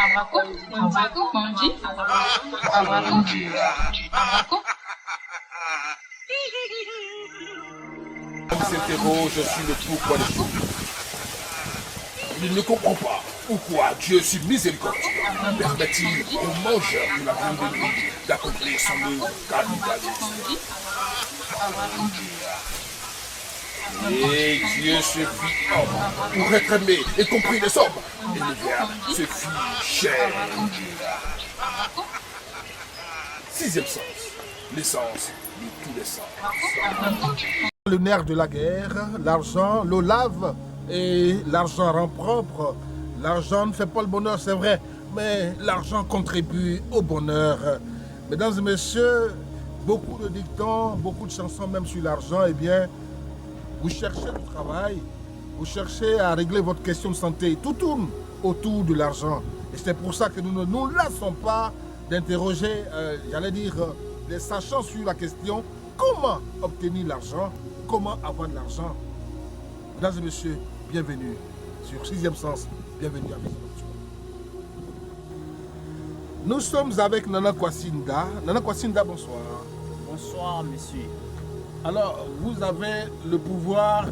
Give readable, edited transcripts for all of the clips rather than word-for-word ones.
Abraco, Abraco, Manji, Abraco, Abraco. On s'interroge sur le pourquoi des choses. Il ne comprend pas pourquoi Dieu, sur miséricordieux, permet-il aux mangeurs de la viande de lui d'accomplir son œuvre capitaliste. Et Dieu se fit homme pour être aimé et compris des hommes. Et le Verbe se fit chair. Sixième sens, l'essence de tous les sens. Le nerf de la guerre, l'argent, l'eau lave et l'argent rend propre. L'argent ne fait pas le bonheur, c'est vrai, mais l'argent contribue au bonheur. Mesdames et messieurs, beaucoup de dictons, beaucoup de chansons même sur l'argent, eh bien, vous cherchez du travail, vous cherchez à régler votre question de santé. Tout tourne autour de l'argent. Et c'est pour ça que nous ne nous lassons pas d'interroger, les sachants sur la question comment obtenir l'argent, comment avoir de l'argent. Mesdames et messieurs, bienvenue sur Sixième Sens, bienvenue à Maison Nocturne. Nous sommes avec Nana Kwasi-Ndah. Nana Kwasi-Ndah, bonsoir. Bonsoir, monsieur. Alors, vous avez le pouvoir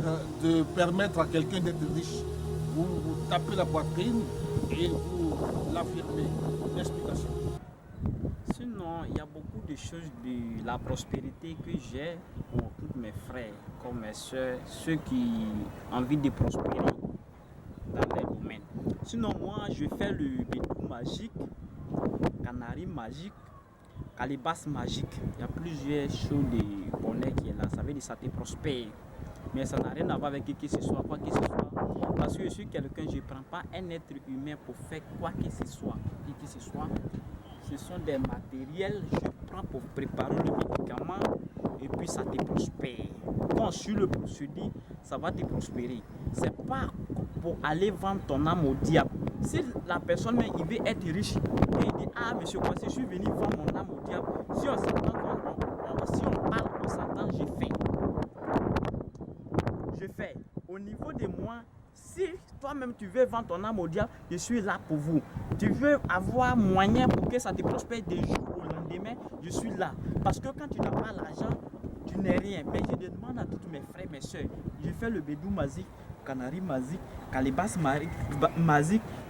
de permettre à quelqu'un d'être riche. Vous tapez la poitrine et vous l'affirmez. Une explication. Sinon, il y a beaucoup de choses de la prospérité que j'ai pour tous mes frères, comme mes soeurs, ceux qui ont envie de prospérer dans les domaines. Sinon, moi, je fais le bédou magique, canari magique, calebasse magique. Il y a plusieurs choses de bonheur qui est là. Ça veut dire que ça te prospère. Mais ça n'a rien à voir avec qui que ce soit, quoi que ce soit. Parce que je suis quelqu'un, je ne prends pas un être humain pour faire quoi que ce soit. Qui que ce soit. Ce sont des matériels, je prends pour préparer le médicament et puis ça te prospère. Quand sur le procédé, ça va te prospérer. C'est pas pour aller vendre ton âme au diable. Si la personne même, il veut être riche et il dit ah monsieur Kwasi, je suis venu vendre mon âme au diable. Si on s'entend, si on parle, on s'entend, je fais. Je fais. Au niveau de moi, si toi-même tu veux vendre ton âme au diable, je suis là pour vous. Tu veux avoir moyen pour que ça te prospère des jours au lendemain, je suis là. Parce que quand tu n'as pas l'argent, tu n'es rien. Mais je demande à tous mes frères, mes soeurs, je fais le bédou magique, canari magique, calebasse magique,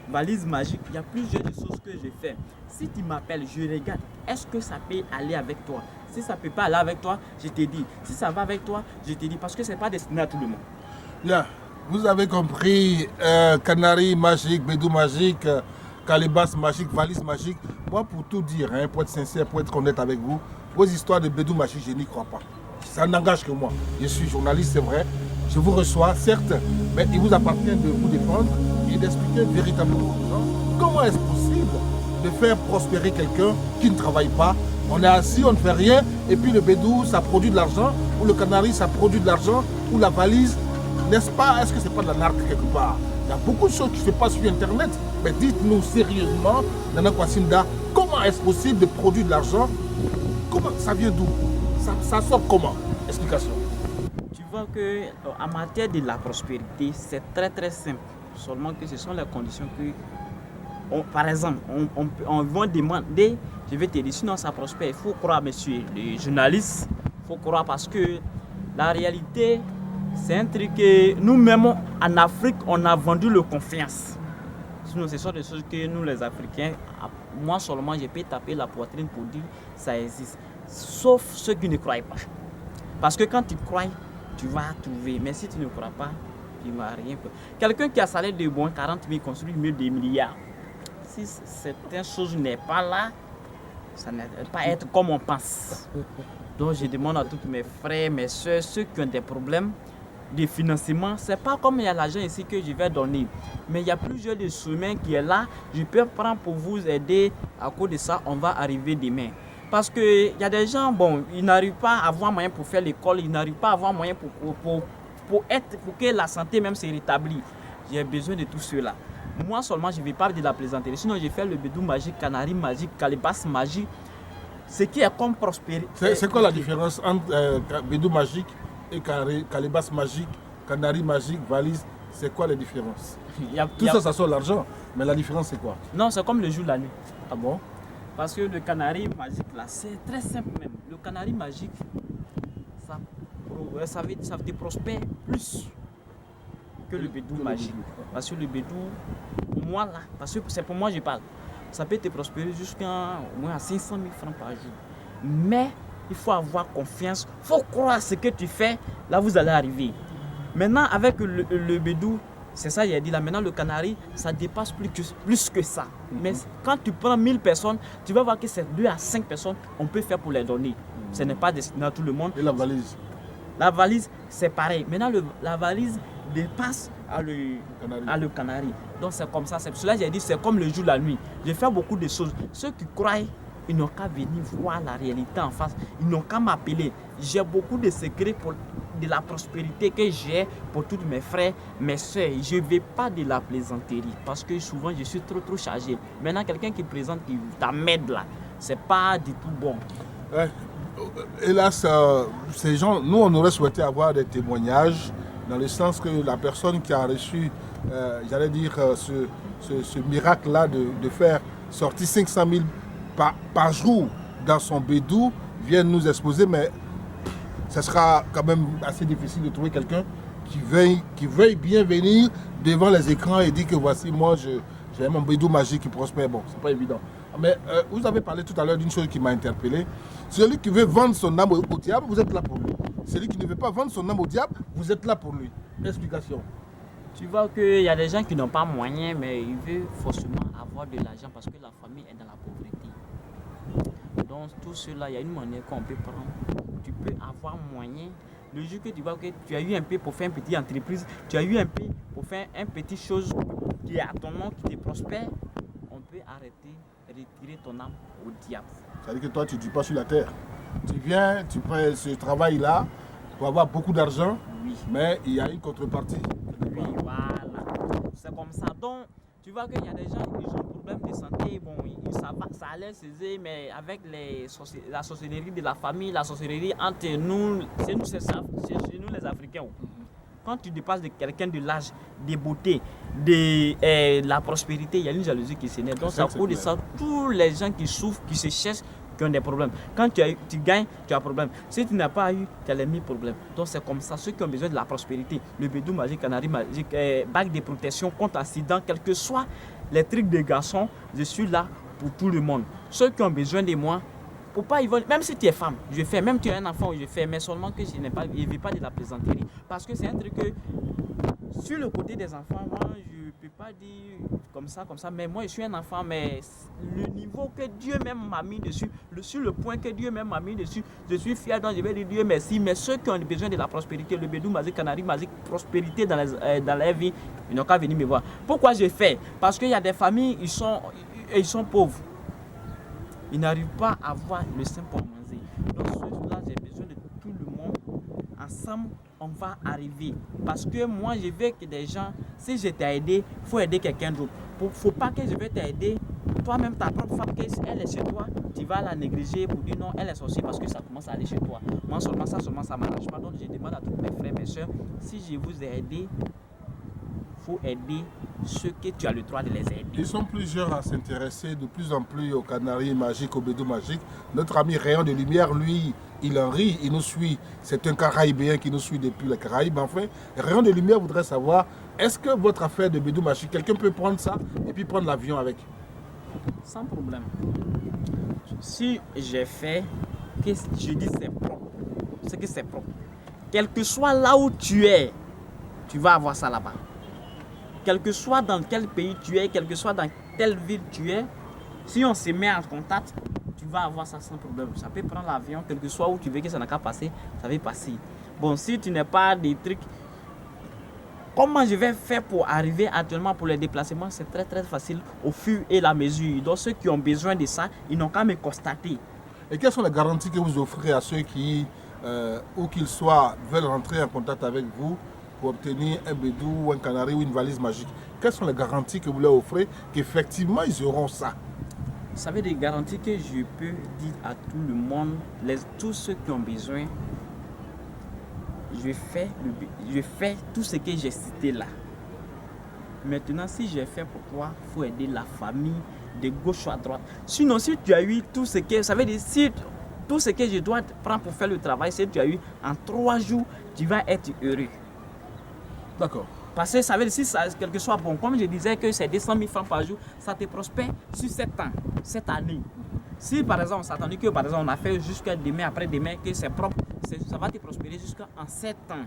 valise magique. Il y a plusieurs choses que je fais. Si tu m'appelles, je regarde, est-ce que ça peut aller avec toi? Si ça ne peut pas aller avec toi, je te dis. Si ça va avec toi, je te dis. Parce que ce n'est pas destiné à tout le monde. Bien, vous avez compris, canari magique, bédou magique, calebasse magique, valise magique. Moi, pour tout dire, pour être sincère, pour être honnête avec vous, vos histoires de bédou magique, je n'y crois pas. Ça n'engage que moi. Je suis journaliste, c'est vrai. Je vous reçois, certes, mais il vous appartient de vous défendre et d'expliquer véritablement aux gens comment est-ce possible de faire prospérer quelqu'un qui ne travaille pas. On est assis, on ne fait rien, et puis le bédou, ça produit de l'argent, ou le canari, ça produit de l'argent, ou la valise, n'est-ce pas? Est-ce que c'est pas de la narque quelque part? Il y a beaucoup de choses qui se passent sur Internet, mais dites-nous sérieusement, Nana Kwasi-Ndah, comment est-ce possible de produire de l'argent? Comment? Ça vient d'où? Ça sort comment? Explication. Tu vois que en matière de la prospérité, c'est très très simple. Seulement que ce sont les conditions que, par exemple, on va demander, je vais te dire, sinon ça prospère. Il faut croire, monsieur le journaliste, il faut croire parce que la réalité, c'est un truc que nous-mêmes en Afrique, on a vendu le confiance. Sinon, ce sont des choses que nous, les Africains, moi seulement, je peux taper la poitrine pour dire ça existe. Sauf ceux qui ne croient pas. Parce que quand tu crois, tu vas trouver. Mais si tu ne crois pas, tu ne vas rien faire. Quelqu'un qui a salaire de bon 40 000 construit mieux des milliards. Si certaines choses n'est pas là, ça ne va pas être comme on pense. Donc je demande à tous mes frères, mes soeurs, ceux qui ont des problèmes de financement, c'est pas comme il y a l'argent ici que je vais donner. Mais il y a plusieurs de chemins qui est là. Je peux prendre pour vous aider. À cause de ça, on va arriver demain. Parce qu'il y a des gens, bon, ils n'arrivent pas à avoir moyen pour faire l'école, ils n'arrivent pas à avoir moyen pour que la santé même se rétablisse. J'ai besoin de tout cela. Moi seulement, je ne vais pas de la plaisanterie. Sinon, j'ai fait le bédou magique, canari magique, calebasse magique. Ce qui est comme prospérité. C'est quoi la différence entre bédou magique et calebasse magique, canari magique, valise? C'est quoi la différence? Il y a- Tout il y a- ça, ça sort l'argent. Mais la différence, c'est quoi? Non, c'est comme le jour, la nuit. Ah bon? Parce que le canari magique, là, c'est très simple même. Le canari magique, ça te prospère plus que le bédou magique. Parce que le bédou, moi là, parce que c'est pour moi que je parle, ça peut te prospérer jusqu'à au moins à 500 000 francs par jour. Mais il faut avoir confiance, il faut croire ce que tu fais, là vous allez arriver. Maintenant, avec le bédou, c'est ça, il a dit là, maintenant le canari, ça dépasse plus que ça. Mais quand tu prends 1000 personnes, tu vas voir que c'est 2 à 5 personnes, on peut faire pour les donner. Ce n'est pas destiné à tout le monde. Et la valise? La valise, c'est pareil. Maintenant, la valise dépasse à le canari. Donc c'est comme ça. C'est pour cela que j'ai dit, c'est comme le jour, la nuit. J'ai fait beaucoup de choses. Ceux qui croient, ils n'ont qu'à venir voir la réalité en face. Ils n'ont qu'à m'appeler. J'ai beaucoup de secrets de la prospérité que j'ai pour tous mes frères, mes soeurs. Je ne vais pas de la plaisanterie parce que souvent je suis trop chargé. Maintenant, quelqu'un qui présente, qui t'amène là, c'est pas du tout bon. Ouais. Hélas, ces gens, nous on aurait souhaité avoir des témoignages dans le sens que la personne qui a reçu, j'allais dire, ce miracle-là de faire sortir 500 000 par jour dans son bédou vient nous exposer, mais ce sera quand même assez difficile de trouver quelqu'un qui veuille bien venir devant les écrans et dire que voici, moi j'ai mon bédou magique qui prospère. Bon, c'est pas évident. Mais vous avez parlé tout à l'heure d'une chose qui m'a interpellé. Celui qui veut vendre son âme au diable, vous êtes là pour lui. Celui qui ne veut pas vendre son âme au diable, vous êtes là pour lui. Explication. Tu vois qu'il y a des gens qui n'ont pas moyen, mais ils veulent forcément avoir de l'argent parce que la famille est dans la pauvreté. Donc tout cela, il y a une manière qu'on peut prendre. Tu peux avoir moyen. Le jour que tu vois que tu as eu un peu pour faire une petite entreprise, tu as eu un peu pour faire une petite chose qui est à ton nom, qui te prospère, on peut arrêter, retirer ton âme au diable. C'est-à-dire que toi, tu ne dis pas sur la terre. Tu viens, tu prends ce travail-là pour avoir beaucoup d'argent, Oui. mais il y a une contrepartie. Oui, voilà. C'est comme ça. Donc, tu vois qu'il y a des gens qui ont des problèmes de santé. Bon, ça allait céder, mais avec la sorcellerie de la famille, la sorcellerie entre nous, c'est nous, c'est ça, c'est chez nous les Africains. Quand tu dépasses de quelqu'un de l'âge, des beautés, de la prospérité, il y a une jalousie qui se naît. Donc, à cause de ça, tous les gens qui souffrent, qui se cherchent, qui ont des problèmes. Quand tu gagnes, tu as un problème. Si tu n'as pas eu, tu as les 1000 problèmes. Donc, c'est comme ça. Ceux qui ont besoin de la prospérité, le bédou magique, canari magique, bague de protection contre accident, quels que soient les trucs de garçons, je suis là pour tout le monde. Ceux qui ont besoin de moi, pour pas, même si tu es femme, je fais, même si tu es un enfant, je fais, mais seulement que je ne vis pas de la plaisanterie. Parce que c'est un truc que, sur le côté des enfants, moi, je ne peux pas dire comme ça, mais moi, je suis un enfant, mais le niveau que Dieu même m'a mis dessus, sur le point que Dieu même m'a mis dessus, je suis fier, donc je vais dire Dieu merci. Mais ceux qui ont besoin de la prospérité, le bédou magique, canari magique, prospérité dans la vie, ils n'ont qu'à venir me voir. Pourquoi je fais? Parce qu'il y a des familles, ils sont pauvres. Ils n'arrivent pas à avoir le sein pour manger. Donc, ceux-là, j'ai besoin de tout le monde. Ensemble, on va arriver. Parce que moi, je veux que des gens, si je t'ai aidé, il faut aider quelqu'un d'autre. Il ne faut pas que je vais t'aider. Toi-même, ta propre femme, elle est chez toi, tu vas la négliger pour dire non, elle est sorcière parce que ça commence à aller chez toi. Moi, seulement ça m'arrange pas. Donc, je demande à tous mes frères, mes soeurs, si je vous ai aidé, il faut aider ceux que tu as le droit de les aider. Ils sont plusieurs à s'intéresser de plus en plus au canari magique, au bédou magique. Notre ami Rayon de Lumière, lui, il en rit, il nous suit. C'est un Caraïbéen qui nous suit depuis les Caraïbes. Enfin, Rayon de Lumière voudrait savoir, est-ce que votre affaire de bédou magique, quelqu'un peut prendre ça et puis prendre l'avion avec? Sans problème. Si j'ai fait, que je dis c'est propre, c'est que c'est propre. Quel que soit là où tu es, tu vas avoir ça là-bas. Quel que soit dans quel pays tu es, quel que soit dans quelle ville tu es, si on se met en contact, tu vas avoir ça sans problème. Ça peut prendre l'avion, quel que soit où tu veux que ça n'a qu'à passer, ça va passer. Bon, si tu n'as pas des trucs, comment je vais faire pour arriver actuellement pour les déplacements, c'est très très facile au fur et à mesure. Donc ceux qui ont besoin de ça, ils n'ont qu'à me constater. Et quelles sont les garanties que vous offrez à ceux qui, où qu'ils soient, veulent rentrer en contact avec vous pour obtenir un bédou ou un canari ou une valise magique? Quelles sont les garanties que vous leur offrez qu'effectivement ils auront ça? Vous savez, des garanties que je peux dire à tout le monde, tous ceux qui ont besoin, je fais tout ce que j'ai cité là. Maintenant, si j'ai fait pour toi, il faut aider la famille de gauche à droite. Sinon, si tu as eu tout ce que... Ça veut dire, si tout ce que je dois prendre pour faire le travail, si tu as eu en 3 jours, tu vas être heureux. D'accord. Parce que ça veut dire, si ça, quelque soit bon, comme je disais que c'est 200 000 francs par jour, ça te prospère sur 7 ans, cette année. Si par exemple, on s'attendait que par exemple, on a fait jusqu'à demain, après-demain, que c'est propre, ça va te prospérer jusqu'en 7 ans.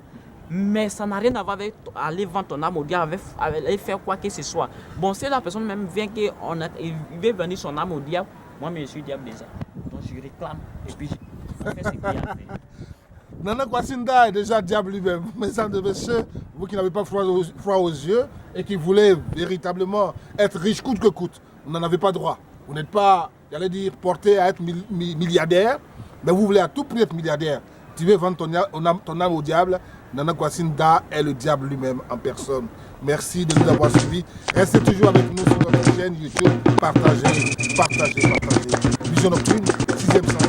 Mais ça n'a rien à voir avec aller vendre ton âme au diable, avec aller faire quoi que ce soit. Bon, si la personne même vient qu'il veut vendre son âme au diable, moi, je suis diable déjà. Donc je réclame et puis je fais ce qu'il y a à faire. Nana Kwassinda est déjà diable lui-même. Mesdames et messieurs, vous qui n'avez pas froid aux yeux et qui voulez véritablement être riche coûte que coûte, vous n'en avez pas droit. Vous n'êtes pas, j'allais dire, porté à être milliardaire, mais vous voulez à tout prix être milliardaire. Tu veux vendre ton âme au diable. Nana Kwassinda est le diable lui-même en personne. Merci de nous avoir suivis. Restez toujours avec nous sur notre chaîne YouTube. Partagez. Vision Nocturne, 6e